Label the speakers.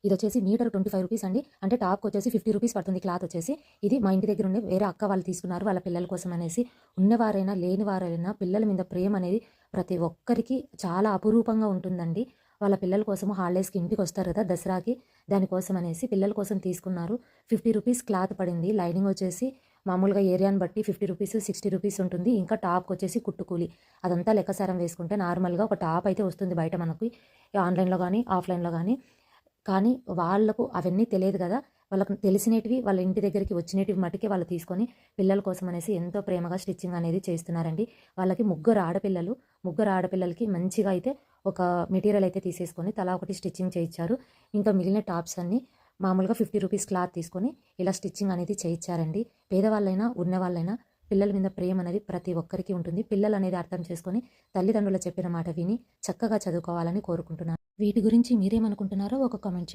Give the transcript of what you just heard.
Speaker 1: ఇది వచ్చేసి metre 25 rupees అండి. అంటే టాప్కి వచ్చేసి 50 రూపీస్ పడుతుంది క్లాత్ వచ్చేసి. ఇది మా ఇంటి దగ్గర ఉండే వేరే అక్క వాళ్ళు తీసుకున్నారు వాళ్ళ పిల్లల కోసం అనేసి. ఉన్నవారైనా లేనివారైనా పిల్లల మీద ప్రేమ అనేది ప్రతి ఒక్కరికి చాలా అపురూపంగా ఉంటుందండి. వాళ్ళ పిల్లల కోసం హాలిడేస్కి ఇంటికి వస్తారు కదా దసరాకి, దానికోసం అనేసి పిల్లల కోసం తీసుకున్నారు. 50 రూపీస్ క్లాత్ పడింది. లైనింగ్ వచ్చేసి మామూలుగా ఏరియాని బట్టి 50 రూపీస్ 60 రూపీస్ ఉంటుంది. ఇంకా టాప్కి వచ్చేసి కుట్టుకూలి అదంతా లెక్కసారం వేసుకుంటే నార్మల్గా ఒక టాప్ అయితే వస్తుంది బయట మనకి ఆన్లైన్లో కానీ ఆఫ్లైన్లో కానీ. కానీ వాళ్ళకు అవన్నీ తెలియదు కదా, వాళ్ళకు తెలిసినటివి వాళ్ళ ఇంటి దగ్గరికి వచ్చినటివి మటుకే వాళ్ళు తీసుకొని పిల్లల కోసం అనేసి ఎంతో ప్రేమగా స్టిచ్చింగ్ అనేది చేస్తున్నారండి. వాళ్ళకి ముగ్గురు ఆడపిల్లలకి మంచిగా అయితే ఒక మెటీరియల్ అయితే తీసేసుకొని తలా ఒకటి స్టిచ్చింగ్ చేయించారు. ఇంకా మిగిలిన టాప్స్ అన్నీ మామూలుగా 50 రూపీస్ క్లాత్ తీసుకొని ఇలా స్టిచ్చింగ్ అనేది చేయించారండి. పేదవాళ్ళైనా ఉన్నవాళ్ళైనా పిల్లల మీద ప్రేమ అనేది ప్రతి ఒక్కరికి ఉంటుంది. పిల్లలు అనేది అర్థం చేసుకొని తల్లిదండ్రులు చెప్పిన మాట విని చక్కగా చదువుకోవాలని కోరుకుంటున్నాను. వీటి గురించి మీరేమనుకుంటున్నారో ఒక కామెంట్ చేయండి.